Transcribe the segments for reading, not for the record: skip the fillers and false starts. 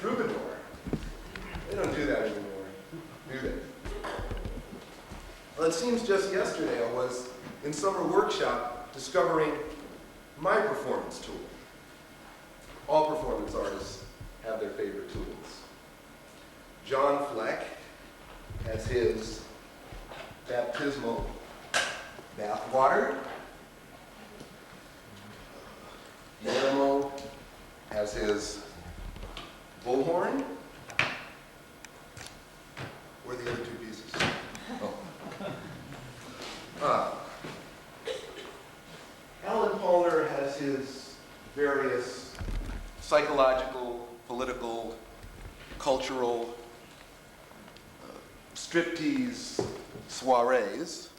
troubadour. They don't do that anymore, do they? Well, it seems just yesterday I was in summer workshop discovering my performance tool. All performance artists have their favorite tools. John Fleck has his baptismal bathwater. Lieberman has his bullhorn. Where are the other two pieces? Oh. Alan Palmer has his various psychological, political, cultural, striptease soirees.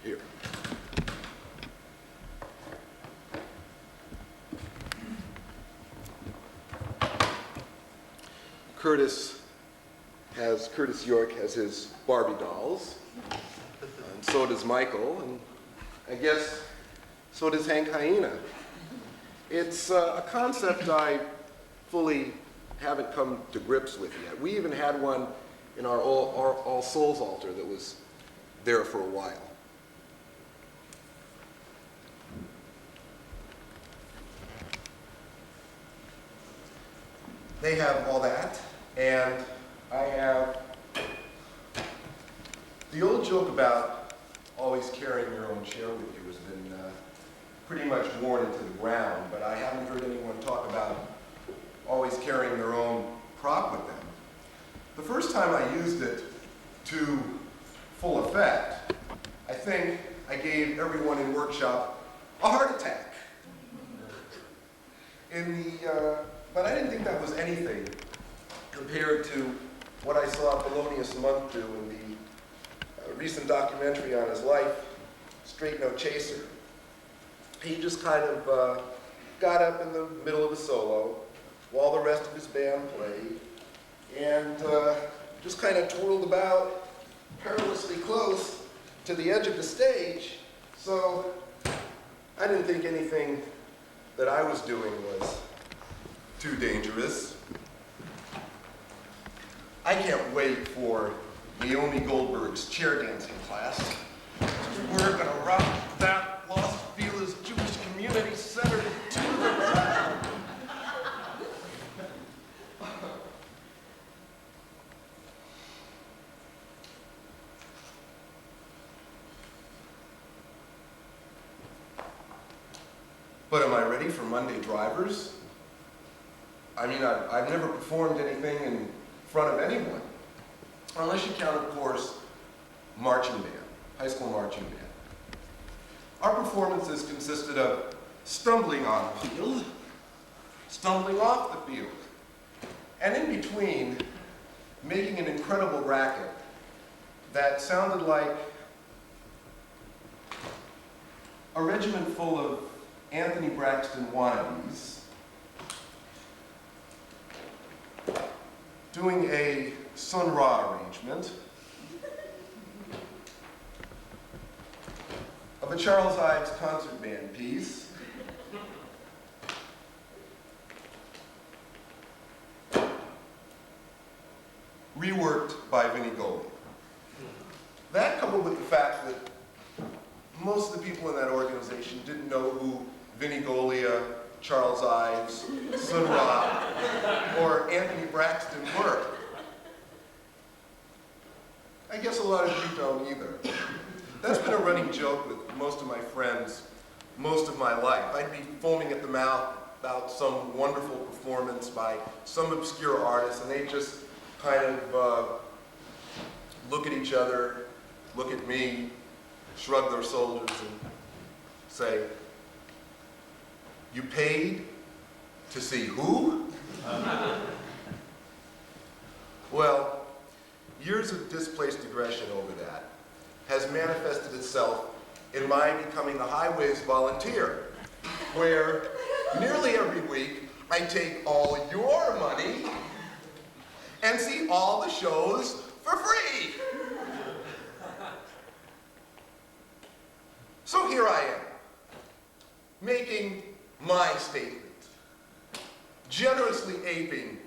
Here. Curtis York has his Barbie dolls, and so does Michael, and I guess so does Hank Hyena. It's a concept I fully haven't come to grips with yet. We even had one in our All Souls altar that was there for a while. They have all that, and I have the old joke about always carrying your own chair with you has been pretty much worn into the ground, but I haven't heard anyone talk about always carrying their own prop with them. The first time I used it to full effect, I think I gave everyone in workshop a heart attack. But I didn't think that was anything compared to what I saw Thelonious Monk do in the recent documentary on his life, Straight No Chaser. He just kind of got up in the middle of a solo while the rest of his band played and just kind of twirled about perilously close to the edge of the stage. So I didn't think anything that I was doing was too dangerous. I can't wait for Naomi Goldberg's chair dancing class. We're gonna rock that Los Feliz Jewish Community Center to the ground. But am I ready for Monday Drivers? I mean, I've never performed anything in front of anyone, unless you count, of course, marching band, high school marching band. Our performances consisted of stumbling on the field, stumbling off the field, and in between, making an incredible racket that sounded like a regiment full of Anthony Braxton wannabes doing a Sun Ra arrangement of a Charles Ives concert band piece reworked by Vinnie Goley. That, coupled with the fact that most of the people in that organization didn't know who Vinnie Golia, Charles Ives, Sun Ra, or Anthony Braxton were. I guess a lot of you don't either. That's been a running joke with most of my friends most of my life. I'd be foaming at the mouth about some wonderful performance by some obscure artist, and they'd just kind of look at each other, look at me, shrug their shoulders, and say, "You paid to see who?" Well, years of displaced aggression over that has manifested itself in my becoming a highways volunteer, where nearly every week I take all your money and see all the shows for free. So here I am, making my statement, generously aping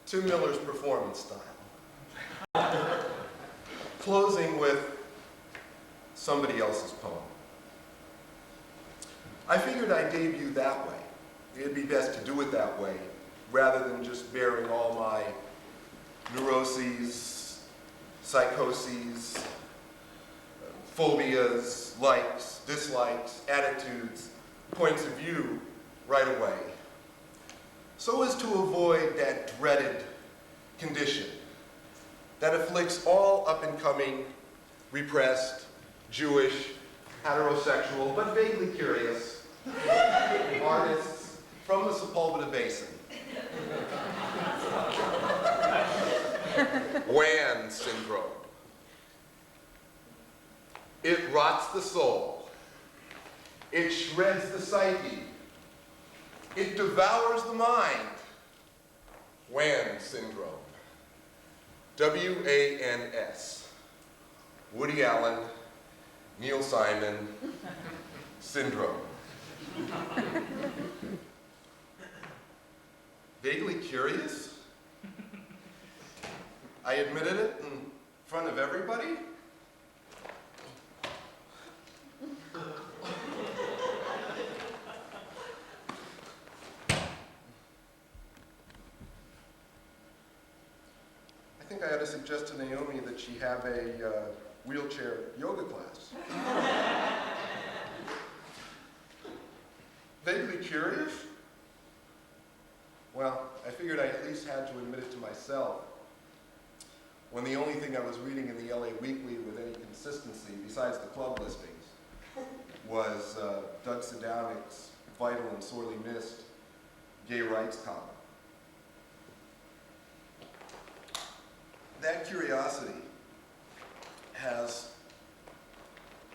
Tim Miller's performance style, closing with somebody else's poem. I figured I'd debut that way. It'd be best to do it that way, rather than just bearing all my neuroses, psychoses, phobias, likes, dislikes, attitudes, points of view right away, so as to avoid that dreaded condition that afflicts all up-and-coming, repressed, Jewish, heterosexual, but vaguely curious artists from the Sepulveda Basin. WAN syndrome. It rots the soul. It shreds the psyche. It devours the mind. WAN syndrome. W-A-N-S. Woody Allen, Neil Simon, syndrome. Vaguely curious? I admitted it in front of everybody? I think I ought to suggest to Naomi that she have a wheelchair yoga class. Vaguely curious? Well, I figured I at least had to admit it to myself when the only thing I was reading in the LA Weekly with any consistency, besides the club listings, was Doug Sedanik's vital and sorely missed gay rights column. That curiosity has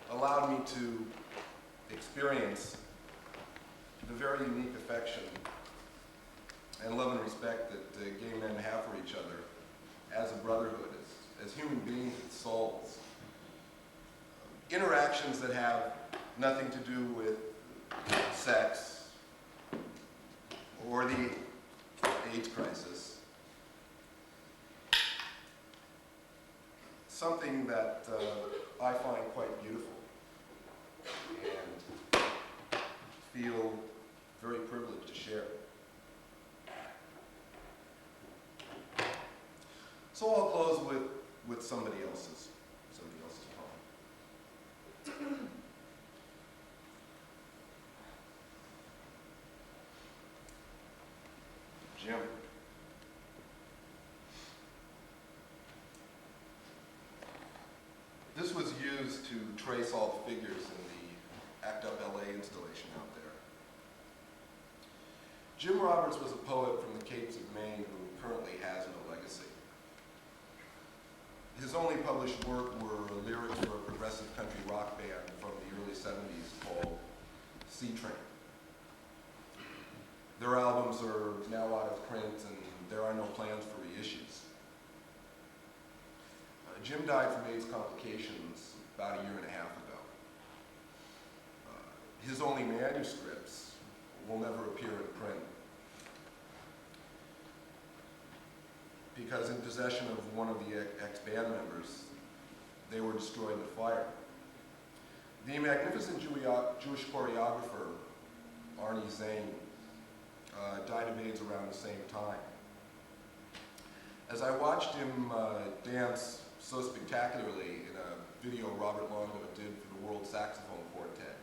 allowed me to experience the very unique affection and love and respect that gay men have for each other as a brotherhood, as human beings with souls. Interactions that have nothing to do with sex or the AIDS crisis. Something that I find quite beautiful and feel very privileged to share. So I'll close with somebody else's poem. Jim. This was used to trace all the figures in the ACT UP LA installation out there. Jim Roberts was a poet from the Capes of Maine who currently has no legacy. His only published work were lyrics for a progressive country rock band from the early 70s called C Train. Their albums are now out of print and there are no plans for reissues. Jim died from AIDS complications about a year and a half ago. His only manuscripts will never appear in print because in possession of one of the ex-band members, they were destroyed in a fire. The magnificent Jewish choreographer, Arnie Zane, died of AIDS around the same time. As I watched him dance so spectacularly in a video Robert Longo did for the World Saxophone Quartet,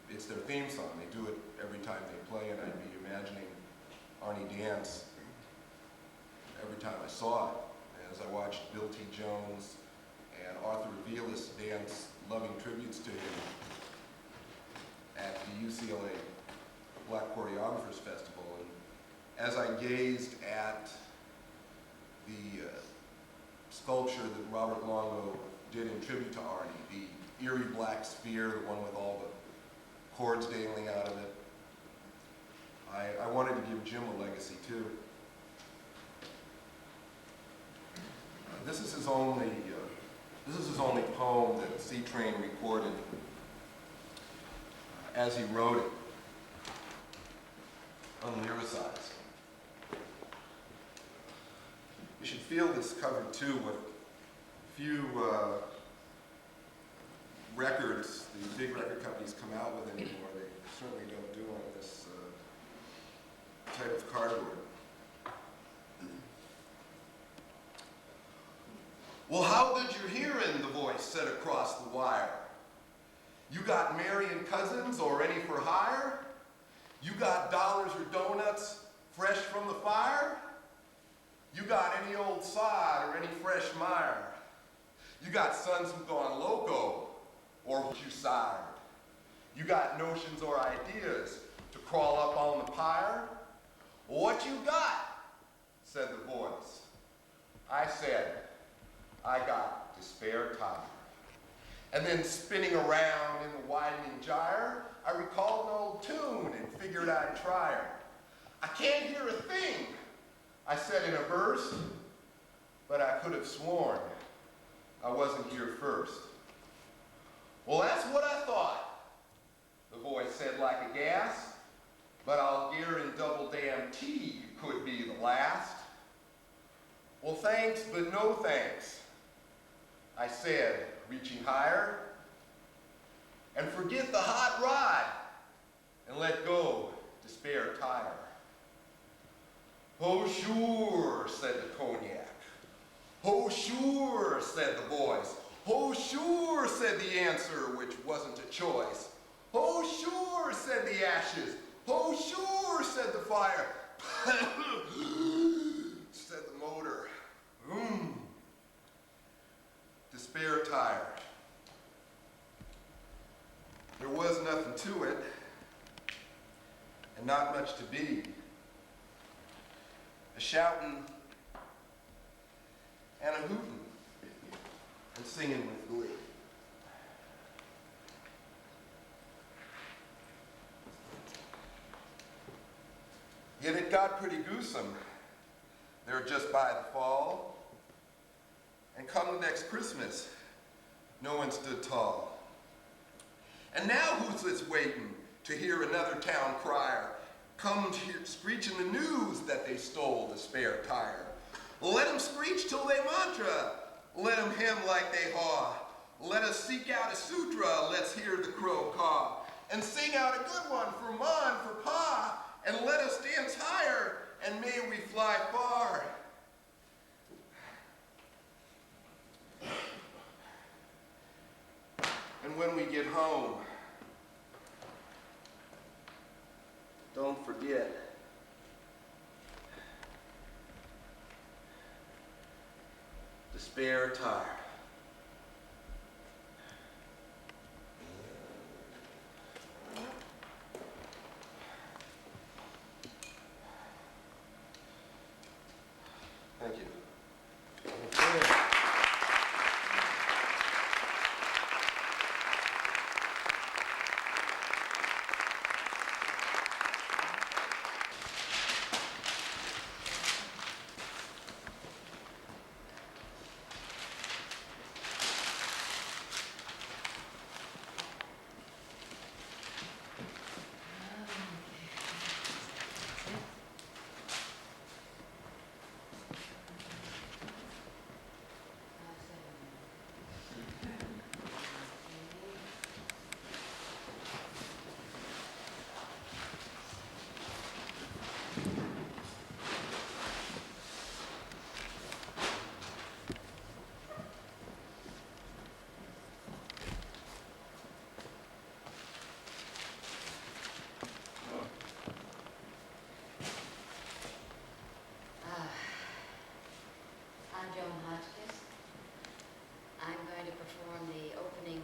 it's their theme song. They do it every time they play, and I'd be imagining Arnie dance every time I saw it. And as I watched Bill T. Jones and Arthur Velas dance loving tributes to him at the UCLA Black Choreographers Festival, and as I gazed at the sculpture that Robert Longo did in tribute to Arnie, the eerie black sphere, the one with all the cords dangling out of it, I wanted to give Jim a legacy too. This is his only poem that C Train recorded as he wrote it, unlyricized. You should feel this cover too, what few records the big record companies come out with anymore. They certainly don't do on this type of cardboard. Well, how did you hearin', the voice said across the wire. You got marryin' cousins or any for hire? You got dollars or donuts fresh from the fire? You got any old sod or any fresh mire? You got sons who've gone loco or who you sired? You got notions or ideas to crawl up on the pyre? What you got? Said the voice. I said, I got despair tired. And then spinning around in the widening gyre, I recalled an old tune and figured I'd try her. I can't hear a thing, I said in a verse, but I could have sworn I wasn't here first. Well, that's what I thought, the voice said like a gas, but I'll guarantee double damn T you could be the last. Well, thanks, but no thanks, I said, reaching higher. And forget the hot rod and let go despair tire. Oh, sure, said the cognac. Oh, sure, said the voice. Oh, sure, said the answer, which wasn't a choice. Oh, sure, said the ashes. Oh, sure, said the fire. Said the motor. Despair tired. There was nothing to it, and not much to be. A shouting and a hooting and singing with glee. Yet it got pretty gruesome there just by the fall. And come the next Christmas, no one stood tall. And now who's this waiting to hear another town crier come screeching the news that they stole the spare tire? Let them screech till they mantra, let them hem like they haw. Let us seek out a sutra, let's hear the crow caw. And sing out a good one for Ma and for Pa, and let us dance higher, and may we fly far. And when we get home, don't forget, the spare tire. Thank you.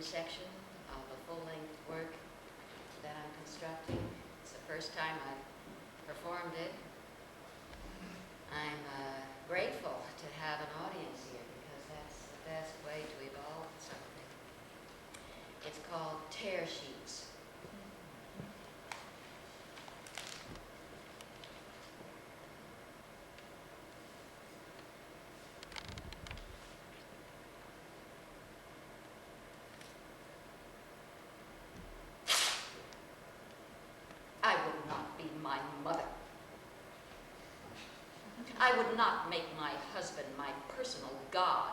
Section of a full-length work that I'm constructing. It's the first time I've performed it. I'm grateful to have an audience here because that's the best way to evolve something. It's called Tear Sheets. I would not make my husband my personal god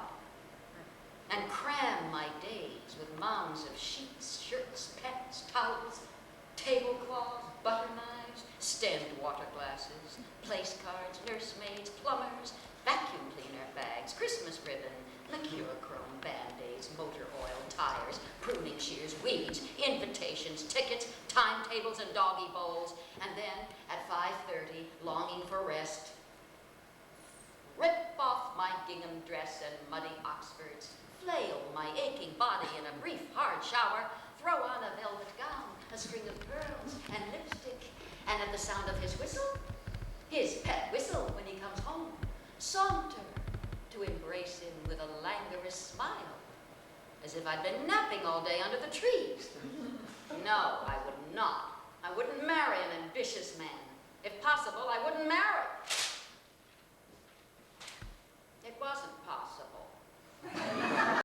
and cram my days with mounds of sheets, shirts, pets, towels, tablecloths, butter knives, stemmed water glasses, place cards, nursemaids, plumbers, vacuum cleaner bags, Christmas ribbon, Mercurochrome band-aids, motor oil, tires, pruning shears, weeds, invitations, tickets, timetables, and doggy bowls, and then at 5:30, longing for rest, rip off my gingham dress and muddy Oxfords, flail my aching body in a brief, hard shower, throw on a velvet gown, a string of pearls, and lipstick, and at the sound of his whistle, his pet whistle when he comes home, saunter to embrace him with a languorous smile, as if I'd been napping all day under the trees. No, I would not. I wouldn't marry an ambitious man. If possible, I wouldn't marry.